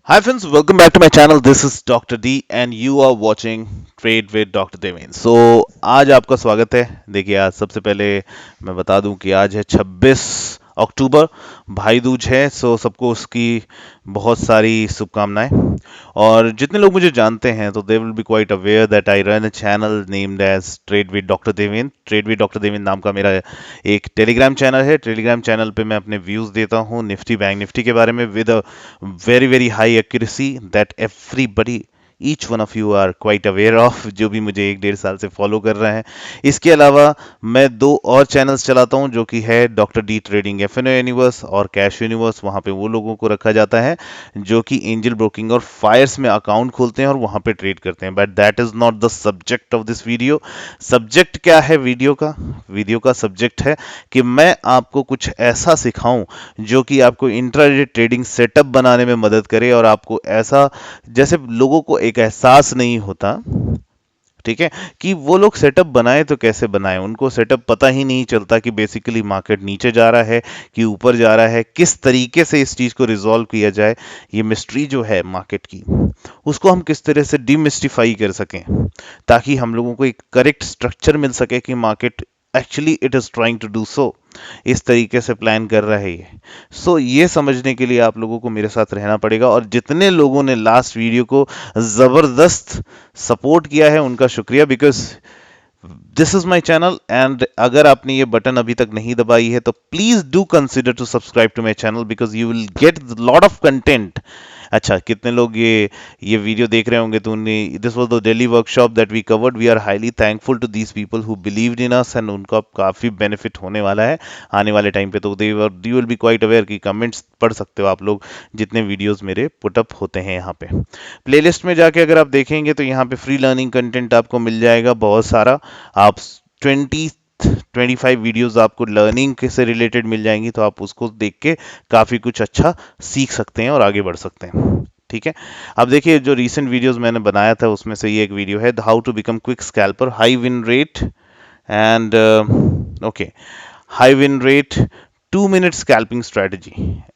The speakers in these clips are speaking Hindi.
Hi friends, welcome back to my channel. This is Dr. D and you are watching Trade with Dr. Devin. So आज आपका स्वागत है। देखिए आज सबसे पहले मैं बता दूं कि आज है 26 अक्टूबर, भाई दूज है। सो सबको उसकी बहुत सारी शुभकामनाएं। और जितने लोग मुझे जानते हैं तो they will be quite aware that I run a channel named as trade with doctor Deven. Trade with doctor Deven नाम का मेरा एक टेलीग्राम चैनल है। टेलीग्राम चैनल पे मैं अपने व्यूज देता हूँ निफ्टी बैंक निफ्टी के बारे में with a very very high accuracy that everybody each one of you are quite aware of, जो भी मुझे 1-1.5 साल से फॉलो कर रहे हैं। इसके अलावा मैं दो और चैनल्स चलाता हूं जो कि है doctor D trading F universe और कैश यूनिवर्स। वहां पे वो लोगों को रखा जाता है जो कि एंजल ब्रोकिंग और फायर्स में अकाउंट खोलते हैं और वहां पे ट्रेड करते हैं। But that is not the subject of this video. Subject क्या है वीडियो का सब्जेक्ट है कि मैं आपको कुछ ऐसा सिखाऊं जो कि आपको इंट्राडे ट्रेडिंग सेटअप बनाने में मदद करे और आपको ऐसा, जैसे लोगों को एक एहसास नहीं होता, ठीक है, कि वो लोग सेटअप बनाए तो कैसे बनाए। उनको सेटअप पता ही नहीं चलता कि बेसिकली मार्केट नीचे जा रहा है कि ऊपर जा रहा है, किस तरीके से इस चीज को रिजॉल्व किया जाए। ये मिस्ट्री जो है मार्केट की, उसको हम किस तरह से डिमिस्टिफाई कर सकें ताकि हम लोगों को एक करेक्ट स्ट्रक्चर मिल सके कि market actually it is trying to do so, इस तरीके से प्लान कर रहा है ये। ये समझने के लिए आप लोगों को मेरे साथ रहना पड़ेगा। और जितने लोगों ने लास्ट वीडियो को जबरदस्त सपोर्ट किया है उनका शुक्रिया, because this is my channel and अगर आपने ये बटन अभी तक नहीं दबाई है तो please do consider to subscribe to my channel because you will get lot of content. अच्छा, कितने लोग ये वीडियो देख रहे होंगे तो उन्हें, this was the daily workshop that we covered. We are highly thankful to these people who believed in us and उनका काफी बेनिफिट होने वाला है आने वाले टाइम पे। तो they you will be quite aware कि कमेंट्स पढ़ सकते हो आप लोग जितने वीडियोस मेरे पुटअप होते हैं यहाँ पे। प्लेलिस्ट में जाके अगर आप देखेंगे तो यहाँ पे फ्री लर्निंग कंटेंट आपको मिल जाएगा बहुत सारा। आप 25 वीडियोस आपको लर्निंग से रिलेटेड मिल जाएंगी, तो आप उसको देख के काफ़ी कुछ अच्छा सीख सकते हैं और आगे बढ़ सकते हैं। ठीक है, अब देखिए जो रीसेंट वीडियोस मैंने बनाया था उसमें से ये एक वीडियो है, how to become quick scalper, high win rate and okay, high win rate, 2 minute scalping strategy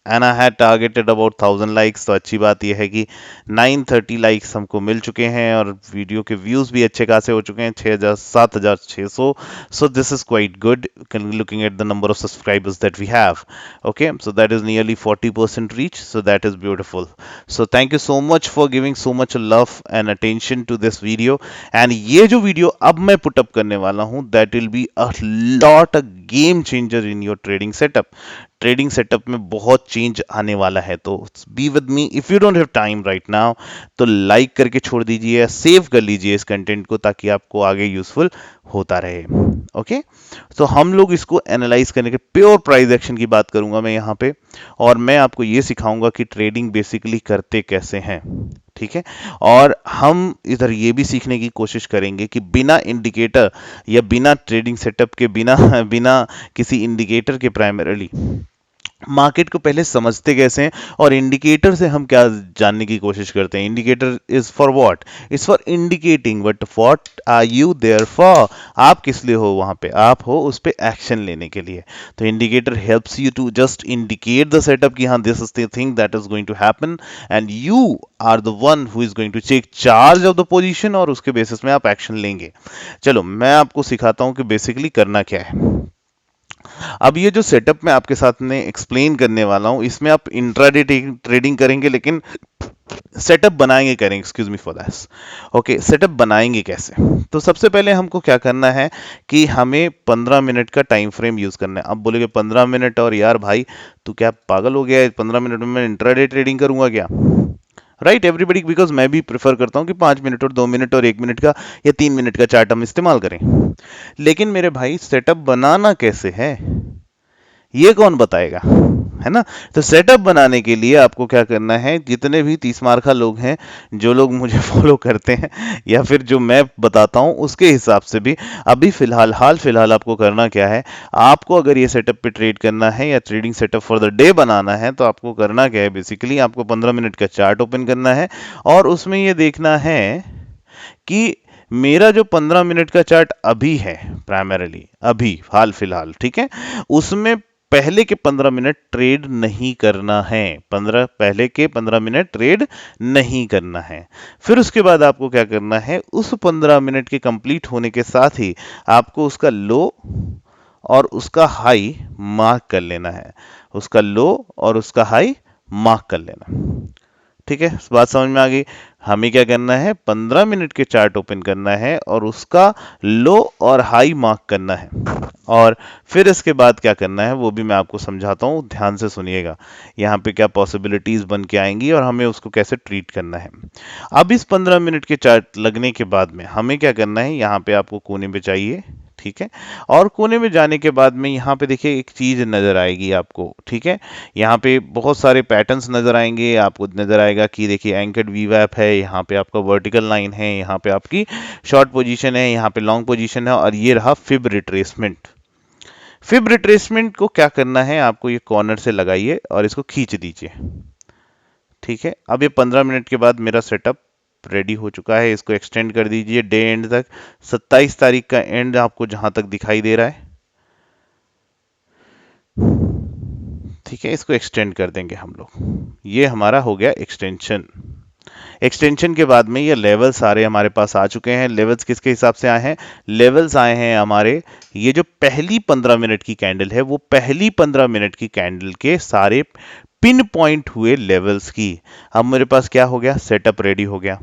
and I had targeted about 1000 likes। तो अच्छी बात यह है कि 930 लाइक्स हमको मिल चुके हैं और वीडियो के व्यूज भी अच्छे खासे हो चुके हैं, 6000 7600। So this is quite good looking at the number of subscribers that we have. Okay, so that is nearly 40% reach, so that is beautiful. So thank you so much for giving so much love and attention to this video. And ये जो वीडियो अब मैं पुटअप करने वाला हूं that will be a lot a game changer in your trading setup. Trading setup में बहुत चेंज आने वाला है, तो be with me. If you don't have time right now तो लाइक करके छोड़ दीजिए या सेव कर लीजिए इस कंटेंट को ताकि आपको आगे यूजफुल होता रहे। ओके, तो हम लोग इसको एनालाइज करने के प्योर प्राइस एक्शन की बात करूंगा मैं यहाँ पे, और मैं आपको ये सिखाऊंगा कि ट्रेडिंग बेसिकली करते कैसे हैं। ठीक है, और हम इधर ये भी सीखने की कोशिश करेंगे कि बिना इंडिकेटर या बिना ट्रेडिंग सेटअप के, बिना बिना किसी इंडिकेटर के प्राइमरीली मार्केट को पहले समझते कैसे हैं और इंडिकेटर से हम क्या जानने की कोशिश करते हैं। Indicator is for what? It's for indicating, but what are you there for? आप किस लिए हो वहां पे? आप हो उस पे एक्शन लेने के लिए। तो indicator helps you to just indicate the setup कि हाँ this is the thing that is going to happen and you are the one who is going to take charge of the position और उसके बेसिस में आप एक्शन लेंगे। चलो मैं आपको सिखाता हूं कि बेसिकली करना क्या है। अब ये जो सेटअप मैं आपके साथ में एक्सप्लेन करने वाला हूं इसमें आप इंट्राडे ट्रेडिंग करेंगे, लेकिन सेटअप बनाएंगे करेंगे, excuse me for that. Okay, setup बनाएंगे कैसे? तो सबसे पहले हमको क्या करना है कि हमें 15 मिनट का टाइम फ्रेम यूज करना है। अब बोलेगे 15 मिनट, और यार भाई तू क्या पागल हो गया है, 15 मिनट में मैं इंट्राडे ट्रेडिंग करूंगा क्या? राइट एवरीबडी, बिकॉज मैं भी प्रेफर करता हूं कि 5 मिनट और 2 मिनट और 1 मिनट का या 3 मिनट का चार्ट हम इस्तेमाल करें। लेकिन मेरे भाई सेटअप बनाना कैसे है ये कौन बताएगा, है ना? तो सेटअप बनाने के लिए आपको क्या करना है, जितने भी 30 मार्खा लोग हैं, जो लोग मुझे फॉलो करते हैं या फिर जो मैं बताता हूं उसके हिसाब से भी अभी फिलहाल हाल फिलहाल आपको करना क्या है। आपको अगर ये सेटअप पे ट्रेड करना है या trading setup for the day बनाना है तो आपको करना क्या है, बेसिकली आपको 15 मिनट का चार्ट ओपन करना है और उसमें ये देखना है कि मेरा जो 15 मिनट का चार्ट अभी है, प्राइमरीली अभी हाल फिलहाल, ठीक है, उसमें पहले के 15 मिनट ट्रेड नहीं करना है। पहले के 15 मिनट ट्रेड नहीं करना है। फिर उसके बाद आपको क्या करना है, उस 15 मिनट के कंप्लीट होने के साथ ही आपको उसका लो और उसका हाई मार्क कर लेना है। उसका लो और उसका हाई मार्क कर लेना। ठीक है, बात समझ में आ गई। हमें क्या करना है, 15 मिनट के चार्ट ओपन करना है और उसका लो और हाई मार्क करना है। और फिर इसके बाद क्या करना है वो भी मैं आपको समझाता हूँ, ध्यान से सुनिएगा। यहाँ पे क्या पॉसिबिलिटीज बन के आएंगी और हमें उसको कैसे ट्रीट करना है। अब इस 15 मिनट के चार्ट लगने के बाद में हमें क्या करना है, यहाँ पे आपको कोने पे चाहिए, ठीक है। और कोने में जाने के बाद में यहाँ पे देखिए एक चीज नजर आएगी आपको, ठीक है। यहाँ पे बहुत सारे पैटर्न्स नजर आएंगे आपको। नजर आएगा कि देखिए एंकर्ड वीवैप है, यहाँ पे आपका वर्टिकल लाइन है, यहाँ पे आपकी शॉर्ट पोजीशन है, यहाँ पे लॉन्ग पोजीशन है, और ये रहा फिब रिट्रेसमेंट। फिब रिट्रेसमेंट को क्या करना है, आपको ये कॉर्नर से लगाइए और इसको खींच दीजिए। ठीक है, अब ये 15 मिनट के बाद मेरा सेटअप रेडी हो चुका है। इसको एक्सटेंड कर दीजिए डे एंड तक, 27 तारीख का एंड आपको जहां तक दिखाई दे रहा है। ठीक है, इसको एक्सटेंड कर देंगे हम लोग। ये हमारा हो गया एक्सटेंशन। एक्सटेंशन के बाद में ये लेवल सारे हमारे पास आ चुके हैं। लेवल्स किसके हिसाब से आए हैं, लेवल्स आए हैं हमारे, ये जो पहली 15 मिनट की कैंडल है वो पहली 15 मिनट की कैंडल के सारे पिन पॉइंट हुए लेवल्स की। अब मेरे पास क्या हो गया, सेटअप रेडी हो गया।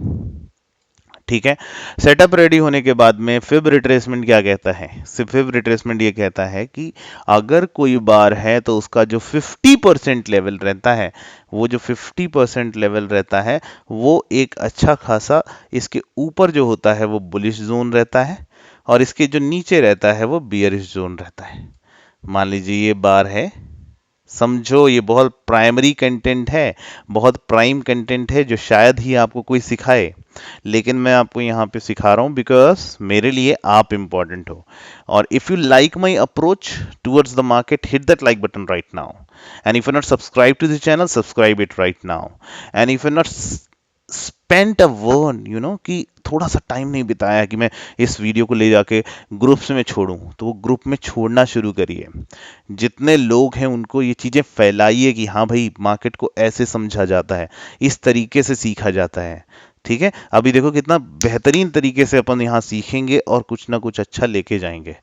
ठीक है, सेटअप रेडी होने के बाद में फिब रिट्रेसमेंट क्या कहता है, फिब रिट्रेसमेंट ये कहता है कि अगर कोई बार है तो उसका जो 50% लेवल रहता है, वो जो 50% लेवल रहता है वो एक अच्छा खासा, इसके ऊपर जो होता है वो बुलिश जोन रहता है और इसके जो नीचे रहता है वो बियरिश जोन रहता है। मान लीजिए ये बार है, समझो ये बहुत प्राइमरी कंटेंट है, बहुत प्राइम कंटेंट है जो शायद ही आपको कोई सिखाए, लेकिन मैं आपको यहाँ पे सिखा रहा हूँ बिकॉज मेरे लिए आप इंपॉर्टेंट हो। और if you like my approach towards the market, hit that like button right now, and if you not subscribe to this channel, subscribe it right now, and if you not spent a one कि थोड़ा सा टाइम नहीं बिताया कि मैं इस वीडियो को ले जाके ग्रुप्स में छोड़ूं, तो वो ग्रुप में छोड़ना शुरू करिए। जितने लोग हैं उनको ये चीज़ें फैलाइए कि हाँ भाई मार्केट को ऐसे समझा जाता है, इस तरीके से सीखा जाता है। ठीक है, अभी देखो कितना बेहतरीन तरीके से अपन यहाँ सीखेंगे और कुछ ना कुछ अच्छा लेके जाएंगे।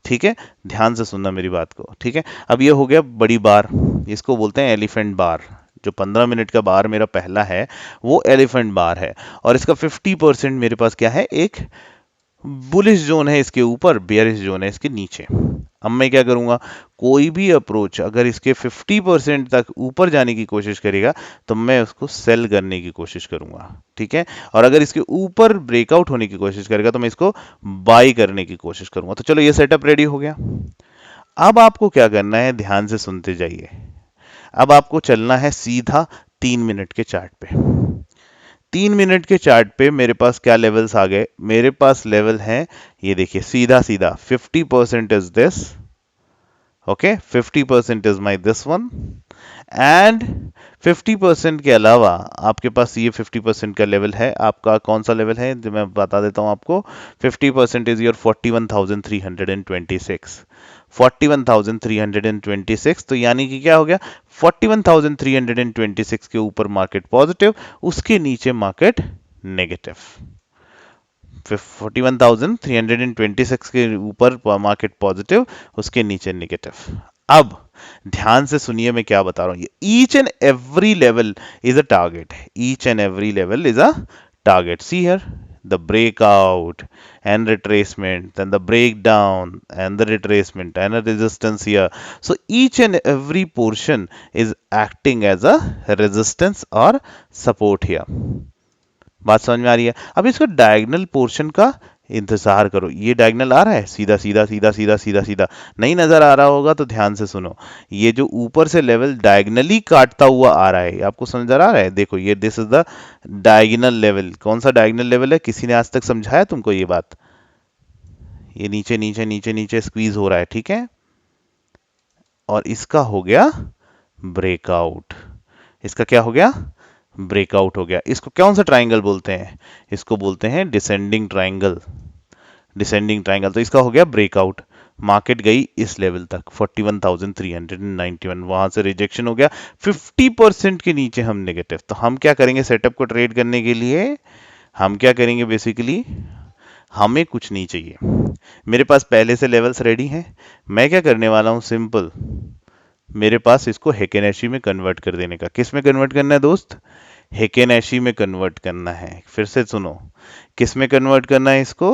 ठीक है, ध्यान से सुनना मेरी बात को। ठीक है, अब ये हो गया बड़ी बार, इसको बोलते हैं एलिफेंट बार। जो 15 मिनट का बार मेरा पहला है वो एलिफेंट बार है, और इसका 50% मेरे पास क्या है, एक बुलिश जोन है इसके ऊपर, बेयरिश जोन है इसके नीचे। अब मैं क्या करूंगा, कोई भी अप्रोच अगर इसके 50% तक ऊपर जाने की कोशिश करेगा तो मैं उसको सेल करने की कोशिश करूंगा। ठीक है, और अगर इसके ऊपर ब्रेकआउट होने की कोशिश करेगा तो मैं इसको बाई करने की कोशिश करूंगा। तो चलो ये सेटअप रेडी हो गया। अब आपको क्या करना है, ध्यान से सुनते जाइए। अब आपको चलना है सीधा 3 मिनट के चार्ट पे। 3 मिनट के चार्ट पे मेरे पास क्या लेवल्स आ गए, मेरे पास लेवल हैं, ये देखिए सीधा सीधा 50% is this, okay, 50% is my this one, and 50% के अलावा आपके पास ये 50% का लेवल है। आपका कौन सा लेवल है जो मैं बता देता हूं आपको, 50% इज योर 41,326, 41,326। तो यानी कि क्या हो गया, 41,326 के ऊपर मार्केट पॉजिटिव, उसके नीचे मार्केट नेगेटिव। 41,326 के ऊपर मार्केट पॉजिटिव, उसके नीचे नेगेटिव। अब ध्यान से सुनिए मैं क्या बता रहा हूं, ये each and every level is a target, each and every level is a target. See here, the breakout and retracement, then the breakdown and the retracement and a resistance here. So each and every portion is acting as a resistance or support here. बात समझ में आ रही है। अब इसको डायगोनल पोर्शन का इंतजार करो। ये डायगोनल आ रहा है, सीधा सीधा सीधा सीधा सीधा सीधा, नहीं नजर आ रहा होगा तो ध्यान से सुनो। ये जो ऊपर से लेवल डायगोनली काटता हुआ आ रहा है, आपको समझ आ रहा है, देखो ये this is the diagonal level. कौन सा डायगोनल लेवल है, किसी ने आज तक समझाया तुमको ये बात? ये नीचे नीचे नीचे नीचे स्क्वीज हो रहा है, ठीक है, और इसका हो गया ब्रेकआउट। इसका क्या हो गया, ब्रेकआउट हो गया। इसको कौन सा ट्राइंगल बोलते हैं, इसको बोलते हैं डिसेंडिंग ट्राइंगल, डिसेंडिंग ट्राइंगल। तो इसका हो गया ब्रेकआउट। मार्केट गई इस लेवल तक 41,391, वहां से रिजेक्शन हो गया, 50% के नीचे हम नेगेटिव। तो हम क्या करेंगे सेटअप को ट्रेड करने के लिए? हम क्या करेंगे बेसिकली, हमें कुछ नहीं चाहिए, मेरे पास पहले से लेवल्स रेडी हैं। मैं क्या करने वाला हूं, सिंपल, मेरे पास इसको हेकेनेशी में कन्वर्ट कर देने का। किस में कन्वर्ट करना है दोस्त? हेकेनेशी में कन्वर्ट करना है। फिर से सुनो, किस में कन्वर्ट करना है इसको?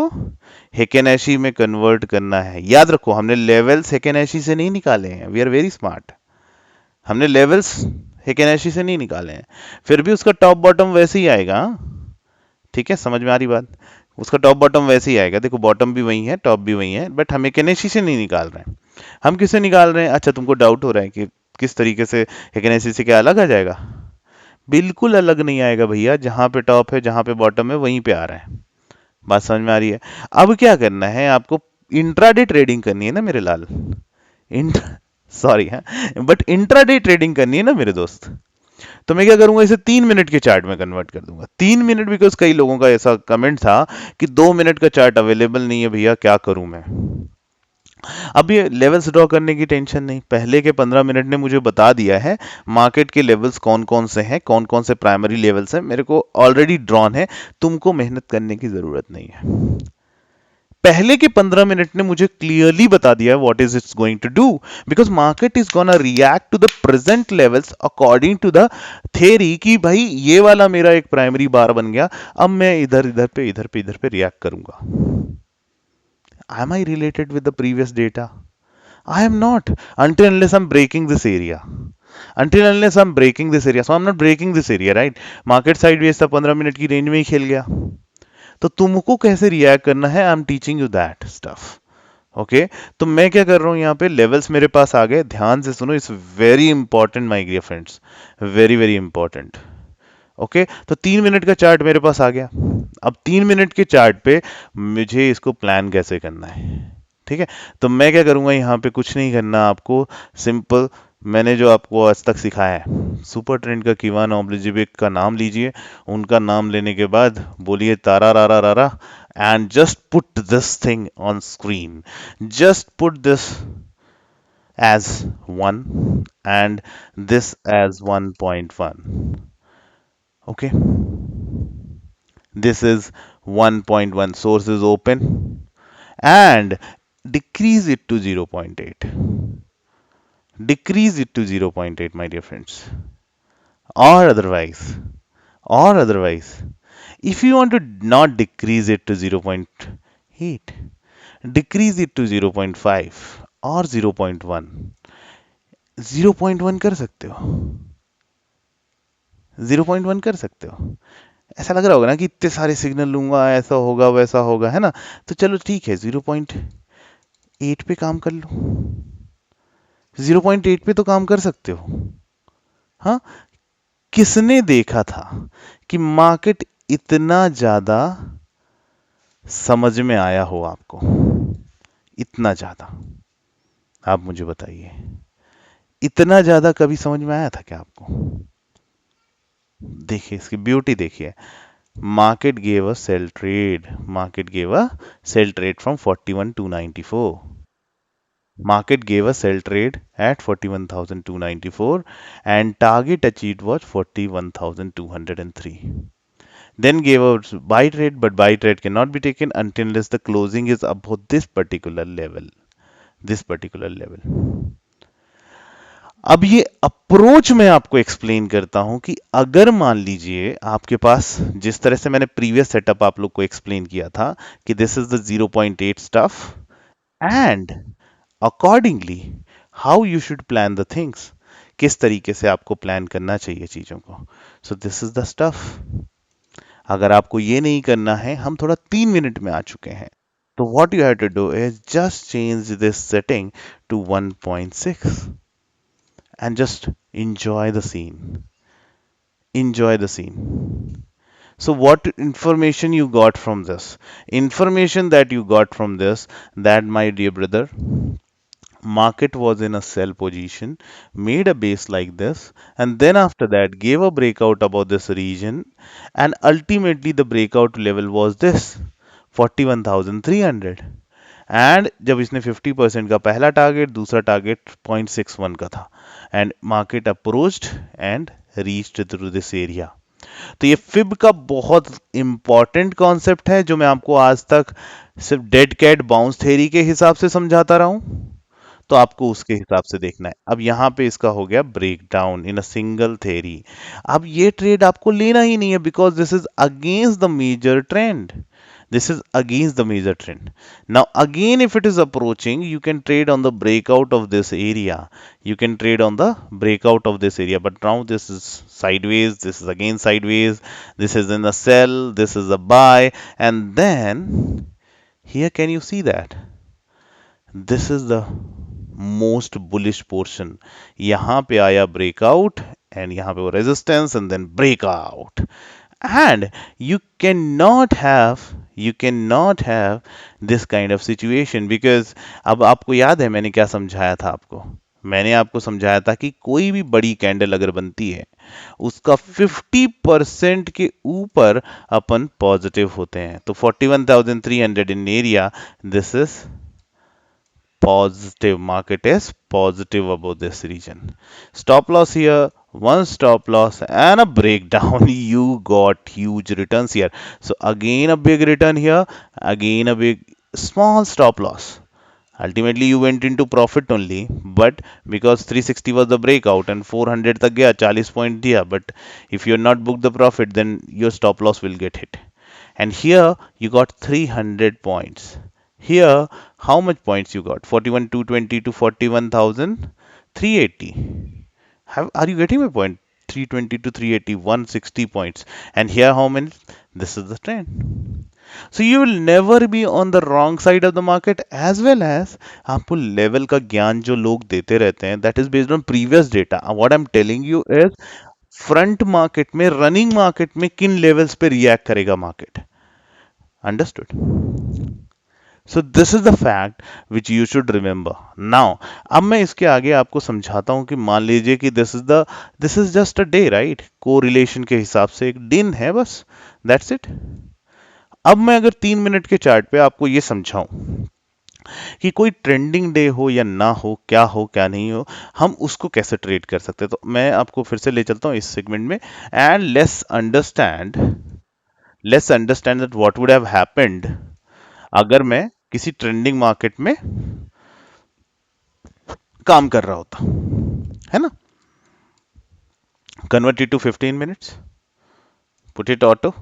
हेकेनेशी में कन्वर्ट करना है। याद रखो, हमने लेवल्स हेकेनेशी से नहीं निकाले हैं, वी आर वेरी स्मार्ट। हमने लेवल्स हेकेनेशी से नहीं निकाले हैं, फिर भी उसका टॉप बॉटम वैसे ही आएगा, हाँ? ठीक है, समझ में आ रही बात? उसका टॉप बॉटम वैसे ही आएगा, देखो बॉटम भी वही है, टॉप भी वही है, बट हम हेकेनेशी से नहीं निकाल रहे हैं। हम किससे निकाल रहे हैं? अच्छा, तुमको डाउट हो रहा है कि किस तरीके से, हेकेनेशी से क्या अलग आ जाएगा? बिल्कुल अलग नहीं आएगा भैया, जहां पे टॉप है जहां पे बॉटम है वहीं पे आ रहा है। बात समझ में आ रही है? अब क्या करना है आपको? इंट्राडे ट्रेडिंग करनी है ना मेरे लाल, इंट सॉरी है, बट इंट्राडे ट्रेडिंग करनी है ना मेरे दोस्त। तो मैं क्या करूंगा, इसे 3 मिनट के चार्ट में कन्वर्ट कर दूंगा। 3 मिनट, बिकॉज कई लोगों का ऐसा कमेंट था कि 2 मिनट का चार्ट अवेलेबल नहीं है भैया, क्या करूं मैं? अब ये लेवल्स ड्रॉ करने की टेंशन नहीं, पहले के 15 मिनट ने मुझे बता दिया है मार्केट के लेवल्स कौन कौन से हैं, कौन कौन से प्राइमरी लेवल्स हैं, मेरे को ऑलरेडी ड्रॉन है। तुमको मेहनत करने की जरूरत नहीं है। पहले के 15 मिनट ने मुझे क्लियरली बता दिया what is it's going to do, because market is gonna react to the present levels according to the theory कि भाई ये वाला मेरा एक प्राइमरी बार बन गया, अब मैं इधर इधर पे इधर पे इधर पे रिएक्ट करूंगा। Am I related with the previous data? I am not, until unless I'm breaking this area. Until unless I'm breaking this area. So I'm not breaking this area, right? Market sideways था, 15 मिनट की रेंज में ही खेल गया। तो तुमको कैसे रिएक्ट करना है, I am teaching you that stuff. Okay, तो मैं क्या कर रहा हूं, यहाँ पे लेवल्स मेरे पास आ गए, ध्यान से सुनो, it's very important my dear friends, very very important. Okay, तो 3 मिनट का चार्ट मेरे पास आ गया। अब 3 मिनट के चार्ट पे मुझे इसको प्लान कैसे करना है, ठीक है? तो मैं क्या करूंगा, यहाँ पे कुछ नहीं करना आपको, सिंपल, मैंने जो आपको आज तक सिखाया है, सुपर ट्रेंड का कीवान ऑब्लिजिबिक का नाम लीजिए, उनका नाम लेने के बाद बोलिए तारा रारा रारा, and just put this thing on screen, just put this as 1 and this as 1.1. Okay, this is 1.1, source is open, and decrease it to 0.8, decrease it to 0.8 my dear friends, or otherwise, or otherwise, if you want to not decrease it to 0.8, decrease it to 0.5 or 0.1, 0.1 कर सकते हो, 0.1 कर सकते हो। ऐसा लग रहा होगा ना कि इतने सारे सिग्नल लूंगा ऐसा होगा वैसा होगा, है ना? तो चलो ठीक है, 0.8 पे काम कर लो, 0.8 पे तो काम कर सकते हो। हाँ, किसने देखा था कि मार्केट इतना ज्यादा समझ में आया हो आपको, इतना ज्यादा? आप मुझे बताइए, इतना ज्यादा कभी समझ में आया था क्या आपको? देखिए इसकी ब्यूटी देखिए, market gave a sell trade, market gave a sell trade from 41,294, market gave a sell trade at 41,294, and target achieved was 41,203. Then gave a buy trade, but buy trade cannot be taken until unless the closing is above this particular level, this particular level. अब ये अप्रोच मैं आपको एक्सप्लेन करता हूं कि अगर मान लीजिए आपके पास, जिस तरह से मैंने प्रीवियस सेटअप आप लोग को एक्सप्लेन किया था कि this is the 0.8 stuff, and accordingly how you should plan the things, किस तरीके से आपको प्लान करना चाहिए चीजों को। सो दिस इज द स्टफ। अगर आपको ये नहीं करना है, हम थोड़ा 3 मिनट में आ चुके हैं, तो what you have to do is just change this setting to 1.6 and just enjoy the scene. Enjoy the scene. So, what information you got from this? Information that you got from this, that my dear brother, market was in a sell position, made a base like this, and then after that gave a breakout above this region, and ultimately the breakout level was this 41,300. And जब इसने 50% का पहला टारगेट, दूसरा टारगेट 0.61 का था, and market approached and reached through this area. तो ये फिब का बहुत इंपॉर्टेंट कॉन्सेप्ट है जो मैं आपको आज तक सिर्फ डेड कैट बाउंस थ्योरी के हिसाब से समझाता रहा हूं। तो आपको उसके हिसाब से देखना है। अब यहाँ पे इसका हो गया break down in a single theory. अब ये ट्रेड आपको लेना ही नहीं है, because this is against the major trend. This is against the major trend. Now again, if it is approaching, you can trade on the breakout of this area. You can trade on the breakout of this area. But now this is sideways, this is again sideways, this is in a sell, this is a buy, and then here can you see that this is the most bullish portion. यहां पे आया ब्रेकआउट, एंड यहां पे वो resistance, and then breakout. And you can not have you can not have this kind of situation, because अब आपको याद है मैंने क्या समझाया था आपको। मैंने आपको समझाया था कि कोई भी बड़ी कैंडल अगर बनती है, उसका 50% के ऊपर अपन पॉजिटिव होते हैं। तो 41,300 in area, this is positive. Market is positive about this region. Stop loss here, one stop loss and a breakdown. You got huge returns here. So again a big return here, again a big small stop loss. Ultimately you went into profit only, but because 360 was the breakout and 400 tak gaya, 40 point diya, but if you're not booked the profit, then your stop loss will get hit. And here you got 300 points. Here, how much points you got? 41,220 to 41,380. Are you getting my point? 320 to 380, 160 points. And here, how many? This is the trend. So you will never be on the wrong side of the market, as well as आपको लेवल का ज्ञान जो लोग देते रहते हैं, that is based on previous data. What I'm telling you is front market में, रनिंग मार्केट में किन लेवल्स पे रिएक्ट करेगा market. Understood? So this is the fact which you should remember now. अब मैं इसके आगे आपको समझाता हूं कि मान लीजिए कि this is just a day, right? को रिलेशन के हिसाब से एक दिन है बस, दैट्स इट। अब मैं अगर 3 मिनट के चार्ट पे आपको ये समझाऊं कि कोई ट्रेंडिंग डे हो या ना हो क्या नहीं हो, हम उसको कैसे ट्रेड कर सकते हैं, तो मैं आपको फिर से ले चलता हूं इस सेगमेंट में। And let's understand that what would have happened अगर मैं किसी ट्रेंडिंग मार्केट में काम कर रहा होता, है ना? Convert it to 15 minutes, put it auto,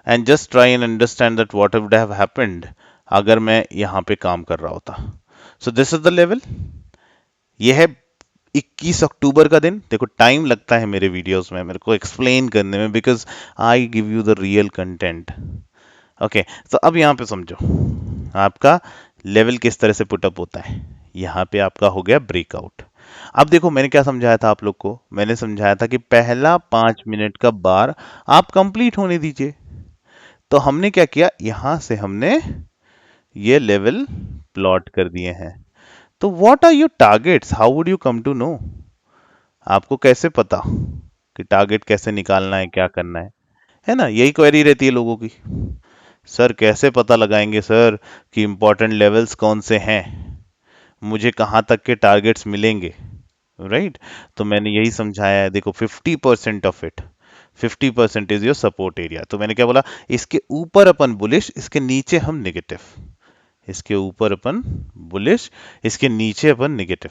and just try and understand that what would have happened अगर मैं यहां पे काम कर रहा होता। So this is the level. ये है 21 अक्टूबर का दिन। देखो टाइम लगता है मेरे वीडियोस में, मेरे को एक्सप्लेन करने में, because I give you the real content. Okay, तो अब यहाँ पे समझो आपका लेवल किस तरह से पुटअप होता है। यहाँ पे आपका हो गया ब्रेकआउट। अब देखो मैंने क्या समझाया था आप लोग को। मैंने समझाया था कि पहला 5 मिनट का बार आप कंप्लीट होने दीजिए। तो हमने क्या किया, यहां से हमने ये लेवल प्लॉट कर दिए हैं। तो what are your targets, how would you come to know? आपको कैसे पता कि टारगेट कैसे निकालना है, क्या करना है ना? यही क्वेरी रहती है लोगों की। सर कैसे पता लगाएंगे सर कि इंपॉर्टेंट लेवल्स कौन से हैं, मुझे कहाँ तक के टारगेट्स मिलेंगे, राइट? तो मैंने यही समझाया है। देखो 50% of it, 50% is your support area. तो मैंने क्या बोला, इसके ऊपर अपन बुलिश, इसके नीचे हम नेगेटिव। इसके ऊपर अपन बुलिश, इसके नीचे अपन नेगेटिव।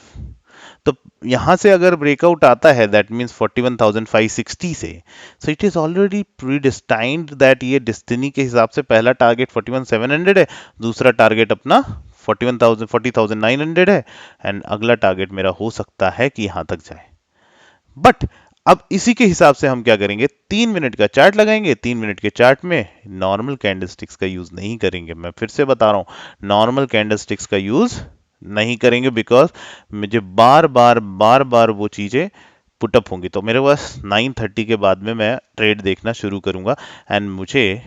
तो यहां से अगर ब्रेकआउट आता है, दैट मींस 41,560 से, so it is already predestined that ये डेस्टिनी के हिसाब से पहला टारगेट 41,700 है, दूसरा टारगेट अपना 41,000 40,900 है, एंड अगला टारगेट मेरा हो सकता है कि यहां तक जाए। बट अब इसी के हिसाब से हम क्या करेंगे, 3 मिनट का चार्ट लगाएंगे। 3 मिनट के चार्ट में नॉर्मल कैंडलस्टिक्स का यूज नहीं करेंगे। मैं फिर से बता रहा हूं, नॉर्मल कैंडलस्टिक्स का यूज नहीं करेंगे, बिकॉज मुझे बार बार वो चीजें पुटअप होंगी। तो मेरे पास 9:30 के बाद में मैं ट्रेड देखना शुरू करूंगा, एंड मुझे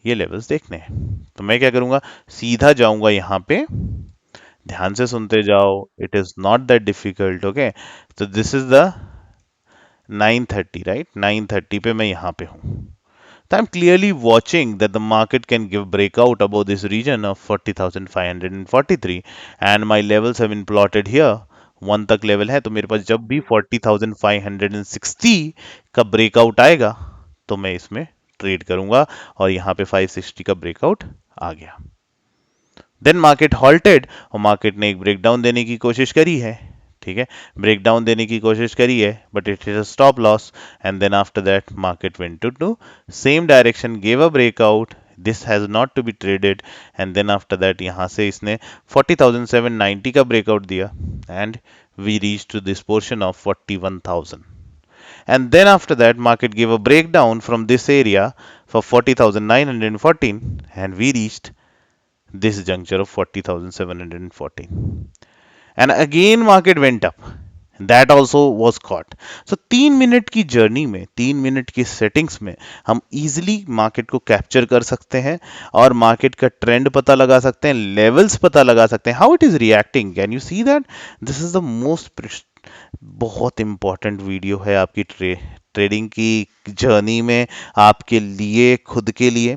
ये लेवल्स देखने हैं। तो मैं क्या करूंगा, सीधा जाऊंगा यहां पे। ध्यान से सुनते जाओ, it is not that difficult. Okay, तो दिस इज द 9:30, राइट? 9:30 पे मैं यहाँ पे हूँ। So I'm clearly watching that the market can give breakout above this region of 40,543 and my levels have been plotted here. One तक लेवल है तो मेरे पास जब भी 40,560 का ब्रेकआउट आएगा तो मैं इसमें ट्रेड करूंगा और यहाँ पे 560 का ब्रेकआउट आ गया। देन मार्केट हॉल्टेड और मार्केट ने एक ब्रेकडाउन देने की कोशिश करी है। ठीक है, ब्रेकडाउन देने की कोशिश करी है but it is a stop loss and then after that market went to same direction, gave a breakout, this has not to be traded and then after that यहाँ से इसने 40,790 का ब्रेकआउट दिया and we reach to this portion of 41,000 and then after that market gave a breakdown from this area for 40,914 and we reached this juncture of 40,714 and again market went up, that also was caught. So 3 minute की जर्नी में, 3 मिनट की सेटिंग्स में हम इजीली मार्केट को कैप्चर कर सकते हैं और मार्केट का ट्रेंड पता लगा सकते हैं, लेवल्स पता लगा सकते हैं, how it is reacting. Can you see that this is the most, बहुत इंपॉर्टेंट वीडियो है आपकी ट्रेडिंग की जर्नी में, आपके लिए, खुद के लिए।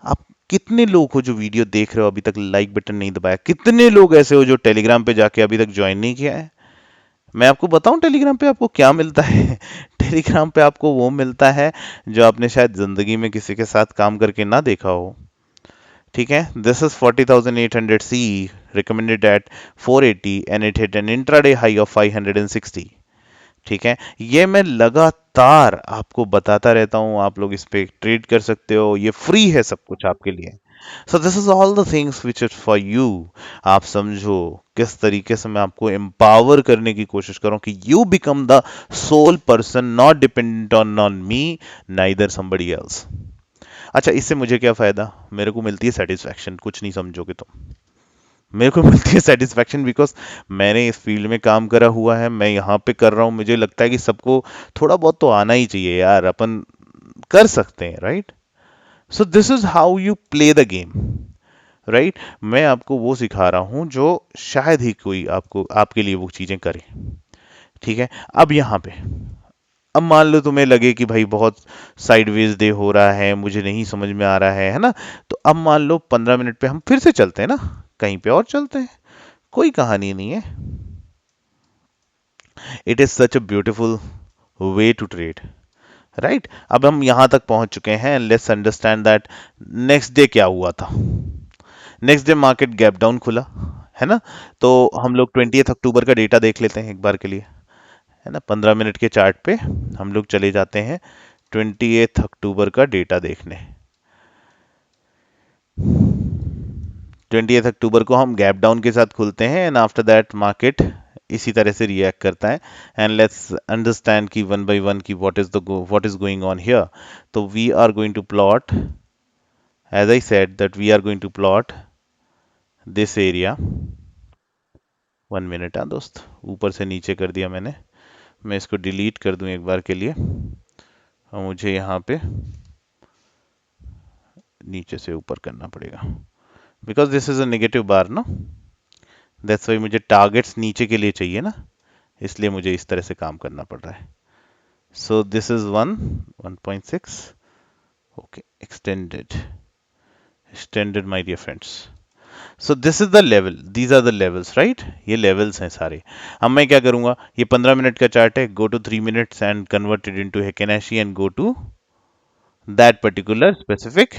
आप कितने लोग हो जो वीडियो देख रहे हो अभी तक लाइक बटन नहीं दबाया? कितने लोग ऐसे हो जो टेलीग्राम पे जाके अभी तक ज्वाइन नहीं किया है? मैं आपको बताऊं टेलीग्राम पे आपको क्या मिलता है। टेलीग्राम पे आपको वो मिलता है जो आपने शायद जिंदगी में किसी के साथ काम करके ना देखा हो। ठीक है, this is 40,800 C recommended at 480 and it hit an intraday high of 560। ठीक है, ये मैं लगातार आपको बताता रहता हूँ, आप लोग इस पे ट्रेड कर सकते हो, ये फ्री है सब कुछ आपके लिए। सो this is all the things which is for you. आप समझो किस तरीके से मैं आपको एम्पावर करने की कोशिश कर रहा हूँ कि you become the sole person, not dependent on me, neither somebody else. अच्छा, इससे मुझे क्या फायदा? मेरे को मिलती है सेटिस्फैक्शन, कुछ नहीं समझोगे तो। मेरे को मिलती है सेटिस्फैक्शन बिकॉज मैंने इस फील्ड में काम करा हुआ है, मैं यहाँ पे कर रहा हूँ, मुझे लगता है कि सबको थोड़ा बहुत तो आना ही चाहिए यार, अपन कर सकते हैं, right? So this is how you play the game, right? मैं आपको वो सिखा रहा हूँ जो शायद ही कोई आपको आपके लिए वो चीजें करे। ठीक है, अब यहाँ पे, अब मान लो तुम्हें लगे कि भाई बहुत साइडवेज डे हो रहा है, मुझे नहीं समझ में आ रहा है ना? तो अब मान लो 15 मिनट पे हम फिर से चलते हैं ना, कहीं पे और चलते हैं, कोई कहानी नहीं है। It is such a beautiful way to trade, right? अब हम यहां तक पहुंच चुके हैं, let's understand that next day क्या हुआ था। Next day market gap down खुला, है ना? तो हम लोग 20 अक्टूबर का डेटा देख लेते हैं एक बार के लिए, है ना? 15 मिनट के चार्ट पे हम लोग चले जाते हैं 20 अक्टूबर का डेटा देखने। 20 अक्टूबर को हम गैप डाउन के साथ खुलते हैं एंड आफ्टर दैट मार्केट इसी तरह से रिएक्ट करता है। एंड लेट्स अंडरस्टैंड की वन बाय वन की what is going on here. तो we are going to plot, as I said that we are going to plot this area. 1 minute, हाँ दोस्त, ऊपर से नीचे कर दिया मैंने, मैं इसको डिलीट कर दूं एक बार के लिए और मुझे यहाँ पे नीचे से ऊपर करना पड़ेगा because this is a negative bar ना, दैट्स वाई मुझे टारगेट्स नीचे के लिए चाहिए ना, इसलिए मुझे इस तरह से काम करना पड़ रहा है। So this is 1.6, okay, extended my dear friends. So this is the level, these are the levels, right? ये लेवल्स हैं सारे। अब मैं क्या करूंगा, ये 15 मिनट का चार्ट है, go to 3 minutes and converted into heikin ashi and go to that particular specific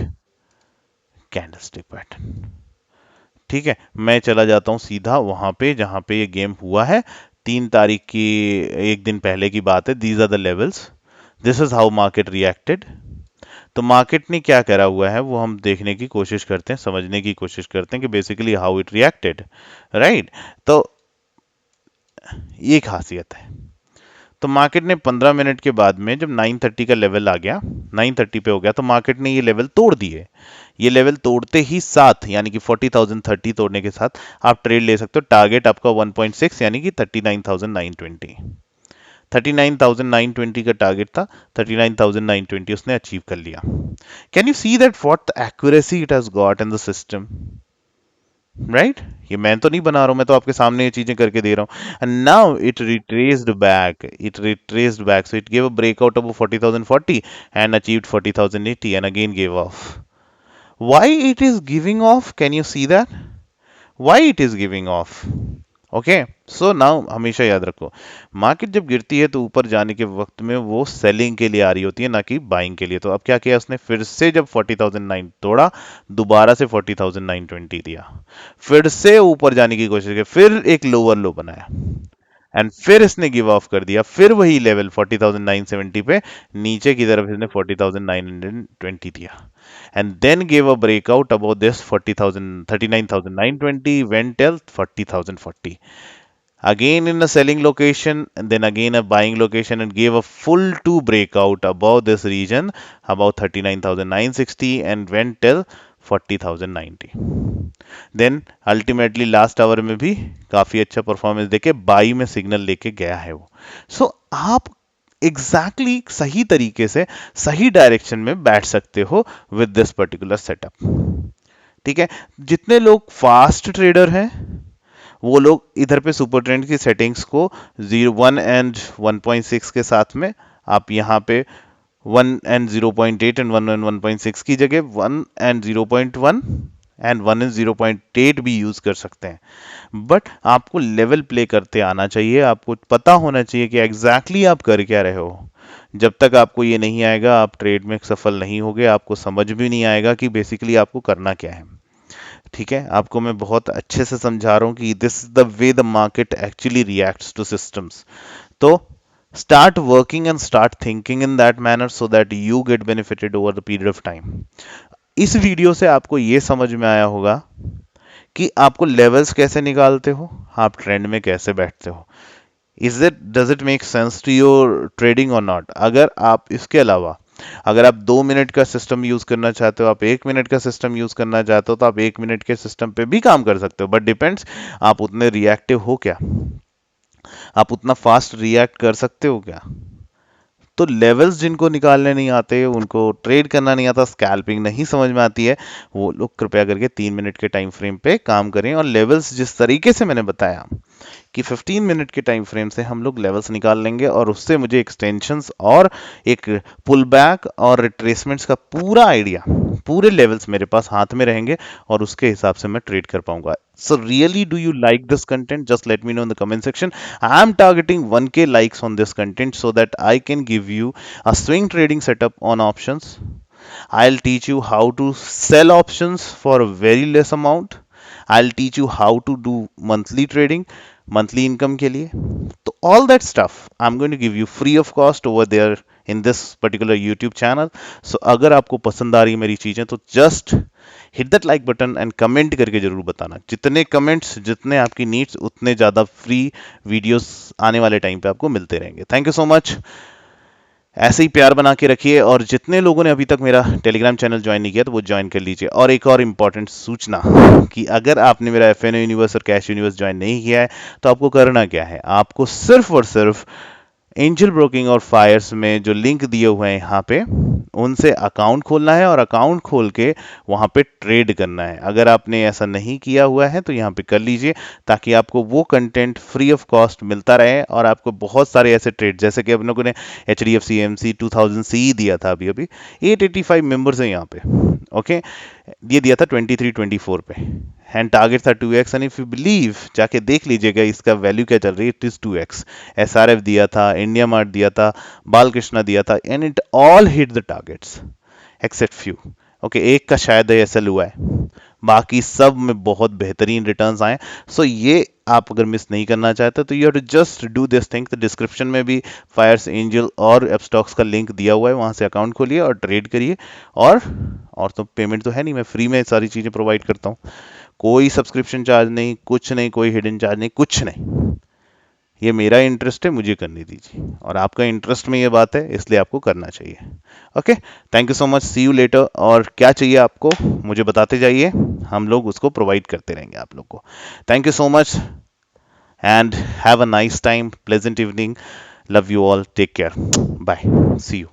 candlestick pattern. ठीक है, मैं चला जाता हूं सीधा वहां पे जहां पे ये गेम हुआ है, 3 तारीख की, एक दिन पहले की बात है। These are the levels, this is how market reacted. तो मार्केट ने क्या करा हुआ है वो हम देखने की कोशिश करते हैं, समझने की कोशिश करते हैं कि basically how it reacted, right? तो ये खासियत है। तो मार्केट ने 15 मिनट के बाद में जब 9:30 का लेवल आ गया, 9:30 पे हो गया, तो मार्केट ने ये लेवल तोड़ दिए। ये लेवल तोड़ते ही साथ, यानी कि 40,030 तोड़ने के साथ आप ट्रेड ले सकते हो। टारगेट आपका 1.6 यानी कि 39,920, 39,920 का टारगेट था, 39,920 उसने अचीव कर लिया। Can you see that what accuracy it has got in the system? Right? ये मैं तो नहीं बना रहा हूँ, मैं तो आपके सामने ये चीजें करके दे रहा हूँ. And now it retraced back, so it gave a breakout of 40,040 and achieved 40,080 and again gave off. Why it is giving off? Can you see that? Why it is giving off? Okay, so now हमेशा याद रखो, मार्केट जब गिरती है तो ऊपर जाने के वक्त में वो सेलिंग के लिए आ रही होती है, ना कि बाइंग के लिए. तो अब क्या किया उसने, फिर से जब 40,009 तोड़ा, दोबारा से 40,920 दिया, फिर से ऊपर जाने की कोशिश की, फिर एक लोअर लो बनाया, एंड फिर इसने गिव ऑफ कर दिया, फिर वही लेवल 40,970 पे नीचे की तरफ इसने 40,920 दिया, and then gave a breakout above this 40,000, 39,920, went till 40,040, again in a selling location and then again a buying location, and gave a full two breakout above this region about 39,960 and went till 40,090. Then ultimately last hour में भी काफी अच्छा परफॉर्मेंस देके बाई में सिग्नल लेके गया है वो. सो आप सही तरीके से सही डायरेक्शन में बैठ सकते हो विद दिस पर्टिकुलर सेटअप. ठीक है, जितने लोग फास्ट ट्रेडर हैं वो लोग इधर पे सुपर ट्रेंड की सेटिंग्स को 1 and 1.6 के साथ में, आप यहाँ पे 1 and 0.8 एंड 1 and 1.6 की जगह 1 and 0.1 एंड 1 and 0.8 भी यूज कर सकते हैं. बट आपको लेवल प्ले करते आना चाहिए, आपको पता होना चाहिए कि एग्जैक्टली आप कर क्या रहे हो. जब तक आपको ये नहीं आएगा आप ट्रेड में सफल नहीं होगे, आपको समझ भी नहीं आएगा कि बेसिकली आपको करना क्या है. ठीक है, आपको मैं बहुत अच्छे से समझा रहा हूँ कि this is the way the market actually reacts to systems. तो start working and start thinking in that manner so that you get benefited over the period of time. इस वीडियो से आपको ये समझ में आया होगा कि आपको लेवल्स कैसे निकालते हो, आप ट्रेंड में कैसे बैठते हो. Is it does it make sense to your trading और नॉट? अगर आप इसके अलावा, अगर आप 2 मिनट का सिस्टम यूज करना चाहते हो, आप 1 मिनट का सिस्टम यूज करना चाहते हो, तो आप 1 मिनट के सिस्टम पे भी काम कर सकते हो. बट डिपेंड्स, आप उतने रिएक्टिव हो क्या, आप उतना फास्ट रिएक्ट कर सकते हो क्या. तो लेवल्स जिनको निकालने नहीं आते, उनको ट्रेड करना नहीं आता, स्कैल्पिंग नहीं समझ में आती है, वो लोग कृपया करके 3 मिनट के टाइम फ्रेम पे काम करें. और लेवल्स जिस तरीके से मैंने बताया कि 15 मिनट के टाइम फ्रेम से हम लोग लेवल्स निकाल लेंगे, और उससे मुझे एक्सटेंशंस और एक पुल बैक और रिट्रेसमेंट्स का पूरा आइडिया, पूरे लेवल्स मेरे पास हाथ में रहेंगे, और उसके हिसाब से मैं ट्रेड कर पाऊंगा. So really, do you like this content? Just let me know in the comment section. I am targeting 1K likes on this content so that I can give you a swing trading setup on options. I'll teach you how to sell options for a very less amount. I'll teach you how to do monthly trading, monthly income के लिए. तो all that stuff I'm going to give you free of cost over there in this particular YouTube channel. So अगर आपको पसंद आ रही है मेरी चीजें, तो just hit that like button and comment करके जरूर बताना. जितने कमेंट्स, जितने आपकी नीड्स, उतने ज़्यादा फ्री वीडियोस आने वाले टाइम पे आपको मिलते रहेंगे. Thank you so much. ऐसे ही प्यार बना के रखिए, और जितने लोगों ने अभी तक मेरा टेलीग्राम चैनल ज्वाइन नहीं किया तो वो ज्वाइन कर लीजिए. और एक और इम्पॉर्टेंट सूचना, कि अगर आपने मेरा एफ यूनिवर्स और कैश यूनिवर्स ज्वाइन नहीं किया है, तो आपको करना क्या है, आपको सिर्फ और सिर्फ एंजल ब्रोकिंग और फायर्स में जो लिंक दिए हुए हैं यहाँ पे, उनसे अकाउंट खोलना है, और अकाउंट खोल के वहाँ पे ट्रेड करना है. अगर आपने ऐसा नहीं किया हुआ है तो यहाँ पे कर लीजिए, ताकि आपको वो कंटेंट फ्री ऑफ कॉस्ट मिलता रहे, और आपको बहुत सारे ऐसे ट्रेड, जैसे कि हम लोगों ने H D F C M C 2000 दिया था अभी अभी, 885 मेंबर्स हैं यहाँ पे. ओके, ये दिया था 23-24 पे, एंड टारगेट था 2x. And if you believe, जाके देख लीजिएगा इसका वैल्यू क्या चल रही है, इट इज 2x. एसआरएफ दिया था, इंडिया मार्ट दिया था, बालकृष्णा दिया था, and it all hit the targets except few. Okay, एक का शायद एसएल हुआ है, बाकी सब में बहुत बेहतरीन रिटर्न्स आए. सो ये आप अगर मिस नहीं करना चाहते तो you have to just do this thing. तो डिस्क्रिप्शन में भी फायर्स, एंजल और एपस्टॉक्स का लिंक दिया हुआ है, वहां से अकाउंट खोलिए और ट्रेड करिए. और तो पेमेंट तो है नहीं, मैं फ्री में सारी चीजें प्रोवाइड करता हूँ. कोई सब्सक्रिप्शन चार्ज नहीं, कुछ नहीं, कोई हिडन चार्ज नहीं, कुछ नहीं. ये मेरा इंटरेस्ट है, मुझे करने दीजिए, और आपका इंटरेस्ट में ये बात है, इसलिए आपको करना चाहिए. Okay, thank you so much, see you later. और क्या चाहिए आपको मुझे बताते जाइए, हम लोग उसको प्रोवाइड करते रहेंगे आप लोग को. Thank you so much and have a nice time, pleasant evening. Love you all, take care, bye, see you.